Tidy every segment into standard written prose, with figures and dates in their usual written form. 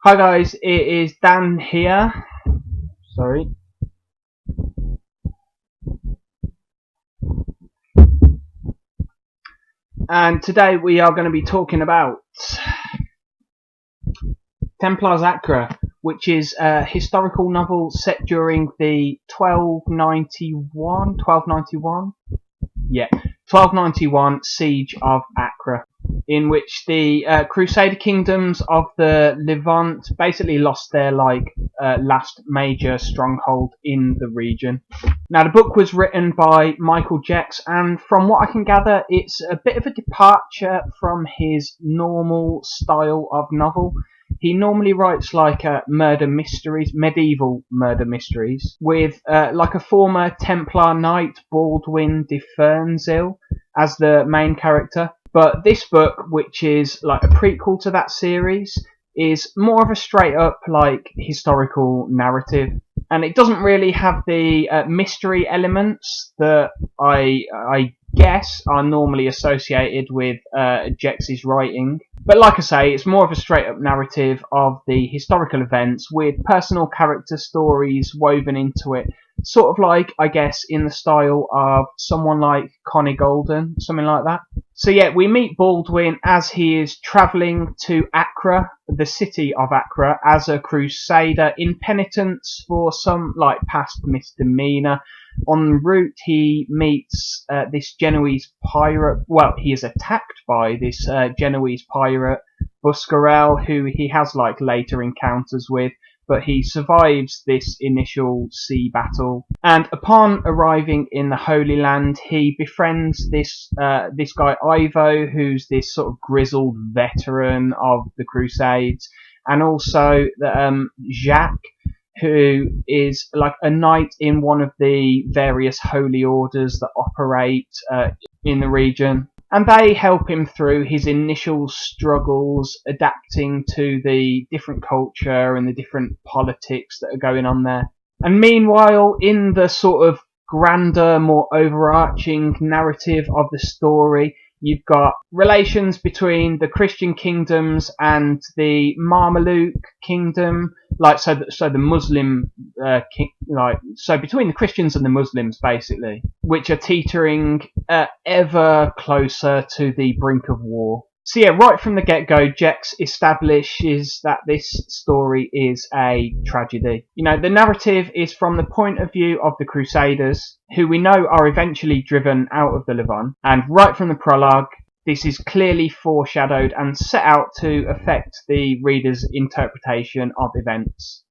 Hi guys, it is Dan here. Sorry. And today we are going to be talking about Templar's Acre, which is a historical novel set during the 1291 siege of Acre, in which the crusader kingdoms of the Levant basically lost their last major stronghold in the region. Now, the book was written by Michael Jecks, and from what I can gather, it's a bit of a departure from his normal style of novel. He normally writes murder mysteries, medieval murder mysteries, with like a former Templar knight, Baldwin de Furnshill, as the main character. But this book, which is like a prequel to that series, is more of a straight up historical narrative, and it doesn't really have the mystery elements that I guess are normally associated with Jex's writing. But like I say, it's more of a straight up narrative of the historical events with personal character stories woven into it, sort of like, I guess, in the style of someone like Connie Golden, something like that. So yeah, we meet Baldwin as he is travelling to Acre, the city of Acre, as a crusader in penitence for some past misdemeanor. En route, he meets this Genoese pirate. Well, he is attacked by this Genoese pirate, Buscarel, who he has later encounters with, but he survives this initial sea battle. And upon arriving in the Holy Land, he befriends this guy Ivo, who's this sort of grizzled veteran of the Crusades, and also Jacques, who is like a knight in one of the various holy orders that operate in the region. And they help him through his initial struggles adapting to the different culture and the different politics that are going on there. And meanwhile, in the sort of grander, more overarching narrative of the story, you've got relations between the Christian kingdoms and the Mameluke kingdom, so the Muslim so between the Christians and the Muslims basically, which are teetering ever closer to the brink of war. So yeah, right from the get-go, Jecks establishes that this story is a tragedy. The narrative is from the point of view of the Crusaders, who we know are eventually driven out of the Levant, and right from the prologue, this is clearly foreshadowed and set out to affect the reader's interpretation of events.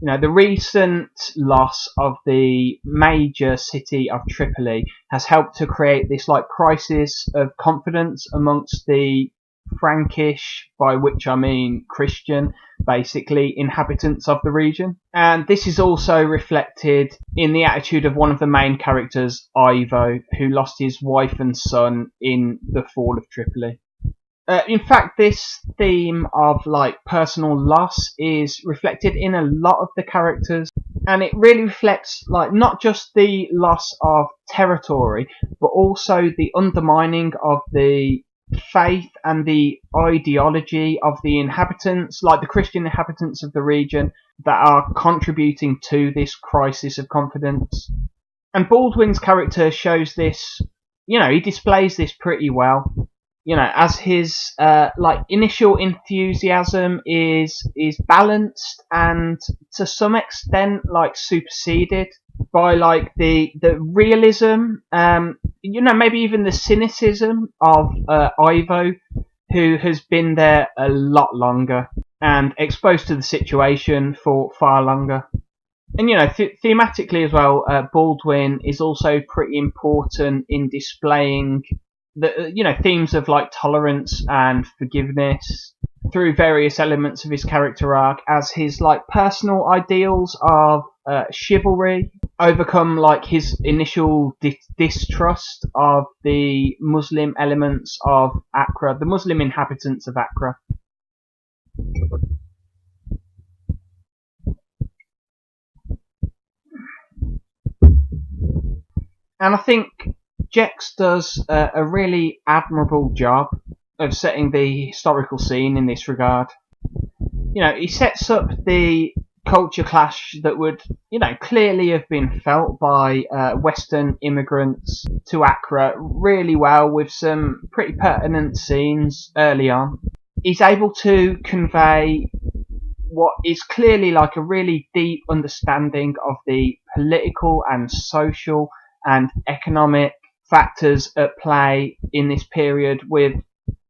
The recent loss of the major city of Tripoli has helped to create this crisis of confidence amongst the Frankish, by which I mean Christian, basically, inhabitants of the region. And this is also reflected in the attitude of one of the main characters, Ivo, who lost his wife and son in the fall of Tripoli. In fact, this theme of personal loss is reflected in a lot of the characters, and it really reflects not just the loss of territory, but also the undermining of the faith and the ideology of the inhabitants, the Christian inhabitants of the region, that are contributing to this crisis of confidence. And Baldwin's character shows this, he displays this pretty well. As his initial enthusiasm is balanced and to some extent superseded by the realism, maybe even the cynicism of Ivo, who has been there a lot longer and exposed to the situation for far longer. And thematically as well, Baldwin is also pretty important in displaying the themes of tolerance and forgiveness through various elements of his character arc, as his personal ideals of chivalry overcome his initial distrust of the Muslim elements of Acre, the Muslim inhabitants of Acre. And I think Jecks does a really admirable job of setting the historical scene in this regard. He sets up the culture clash that would, clearly have been felt by Western immigrants to Acre really well, with some pretty pertinent scenes early on. He's able to convey what is clearly like a really deep understanding of the political and social and economic factors at play in this period with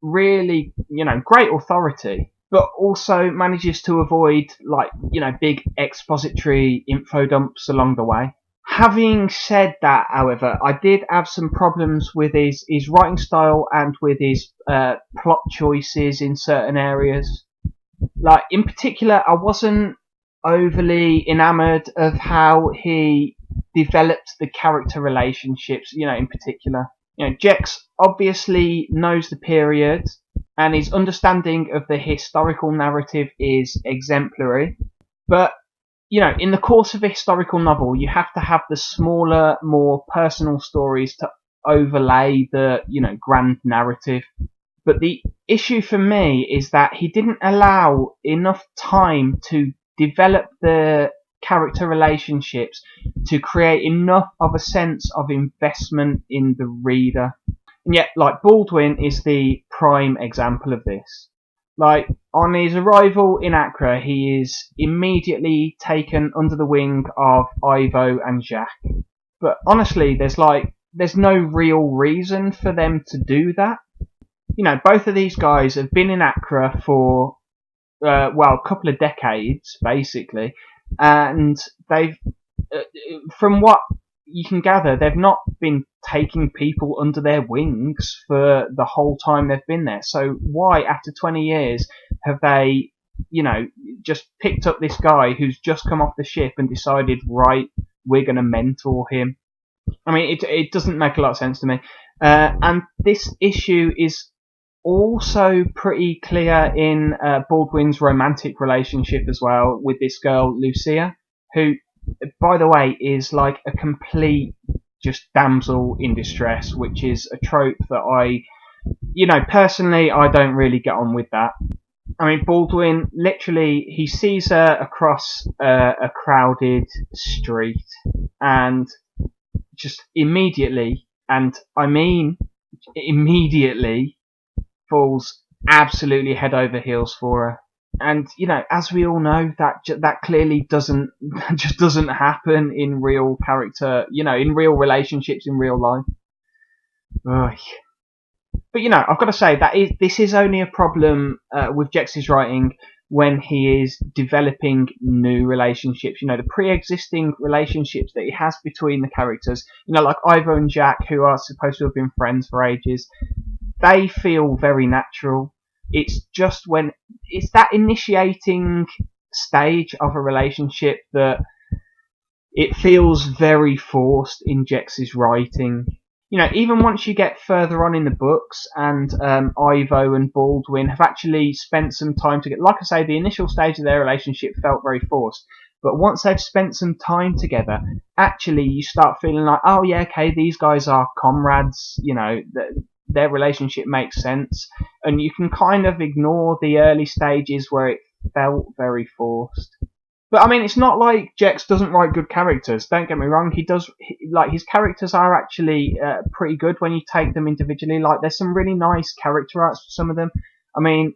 really, great authority, but also manages to avoid big expository info dumps along the way. Having said that, however, I did have some problems with his writing style and with his plot choices in certain areas. Like, in particular, I wasn't overly enamoured of how he developed the character relationships, in particular. Jecks obviously knows the period, and his understanding of the historical narrative is exemplary. But, in the course of a historical novel, you have to have the smaller, more personal stories to overlay the, grand narrative. But the issue for me is that he didn't allow enough time to develop the character relationships to create enough of a sense of investment in the reader. And yet, Baldwin is the prime example of this. On his arrival in Acre, he is immediately taken under the wing of Ivo and Jacques. But honestly, there's no real reason for them to do that. Both of these guys have been in Acre for, a couple of decades, basically. And they've, from what you can gather, they've not been taking people under their wings for the whole time they've been there. So why, after 20 years, have they, just picked up this guy who's just come off the ship and decided, right, we're going to mentor him? I mean, it doesn't make a lot of sense to me. And this issue is also pretty clear in Baldwin's romantic relationship as well with this girl, Lucia, who, by the way, is like a complete just damsel in distress, which is a trope that personally, I don't really get on with that. I mean, Baldwin, literally, he sees her across a crowded street and just immediately, and I mean immediately, falls absolutely head over heels for her. And, as we all know, that clearly doesn't happen in real character, in real relationships in real life. Ugh. But, I've got to say this is only a problem with Jecks' writing when he is developing new relationships. The pre-existing relationships that he has between the characters, like Ivo and Jacques, who are supposed to have been friends for ages, they feel very natural. It's just when it's that initiating stage of a relationship that it feels very forced in Jecks' writing. Even once you get further on in the books and Ivo and Baldwin have actually spent some time together, like I say, the initial stage of their relationship felt very forced. But once they've spent some time together, actually you start feeling like, oh yeah, okay, these guys are comrades, their relationship makes sense, and you can kind of ignore the early stages where it felt very forced. But I mean, it's not like Jecks doesn't write good characters. Don't get me wrong. He does. His characters are actually pretty good when you take them individually. There's some really nice character arcs for some of them. I mean,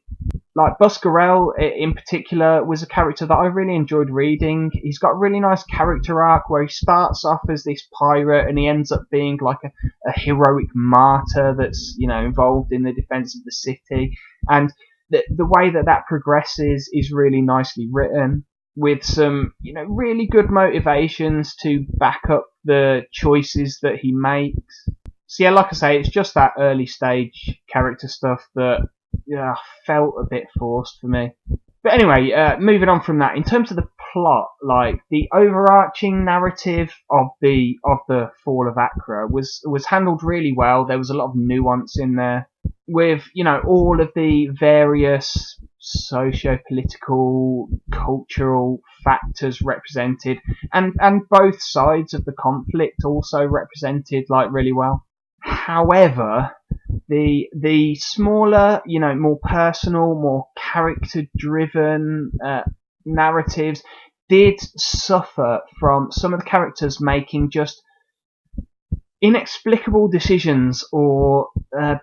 Buscarell in particular was a character that I really enjoyed reading. He's got a really nice character arc where he starts off as this pirate and he ends up being like a heroic martyr that's, involved in the defense of the city. And the way that progresses is really nicely written, with some, really good motivations to back up the choices that he makes. So yeah, like I say, it's just that early stage character stuff that felt a bit forced for me. But anyway, moving on from that, in terms of the plot, the overarching narrative of the fall of Acre was handled really well. There was a lot of nuance in there, with all of the various socio-political, cultural factors represented, and both sides of the conflict also represented really well. However, the smaller, more personal, more character-driven narratives did suffer from some of the characters making just inexplicable decisions, or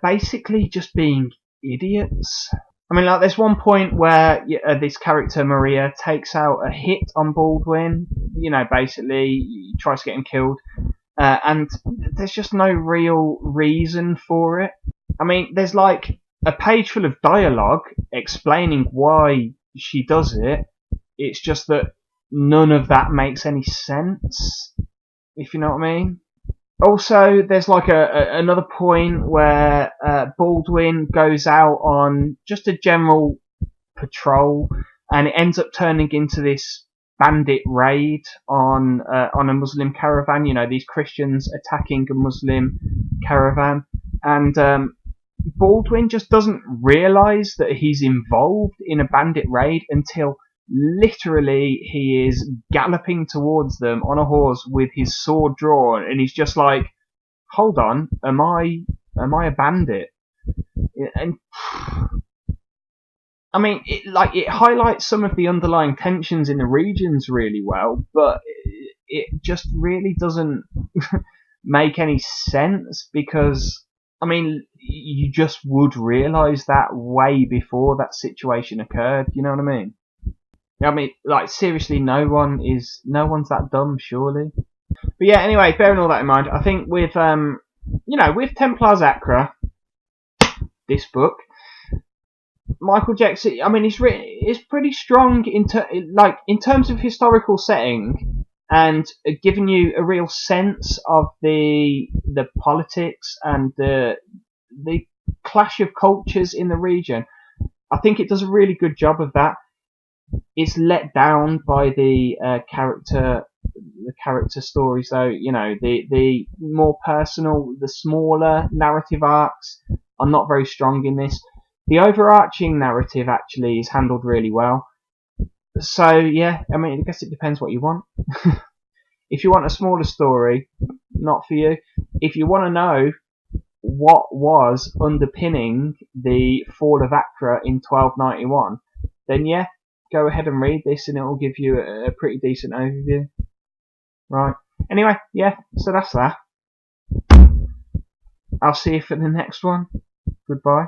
basically just being idiots. I mean, like, there's one point where this character, Maria, takes out a hit on Baldwin, basically tries to get him killed, and there's just no real reason for it. I mean, there's like a page full of dialogue explaining why she does it. It's just that none of that makes any sense, if you know what I mean. Also, there's like another point where Baldwin goes out on just a general patrol, and it ends up turning into this bandit raid on a Muslim caravan. These Christians attacking a Muslim caravan, and Baldwin just doesn't realise that he's involved in a bandit raid until literally he is galloping towards them on a horse with his sword drawn, and he's just like, hold on, am I a bandit? And I mean, it highlights some of the underlying tensions in the regions really well, but it just really doesn't make any sense, because I mean, you just would realise that way before that situation occurred. You know what I mean? I mean, like, seriously, no one's that dumb, surely. But yeah, anyway, bearing all that in mind, I think with with Templar's Acre, this book, Michael Jecks, I mean, it's pretty strong in terms of historical setting, and giving you a real sense of the politics and the clash of cultures in the region. I think it does a really good job of that. It's let down by the character stories, though. The more personal, the smaller narrative arcs are not very strong in this. The overarching narrative actually is handled really well. So yeah, I mean, I guess it depends what you want. If you want a smaller story, not for you. If you want to know what was underpinning the fall of Acre in 1291, then yeah, go ahead and read this, and it will give you a pretty decent overview. Right. Anyway, yeah, so that's that. I'll see you for the next one. Goodbye.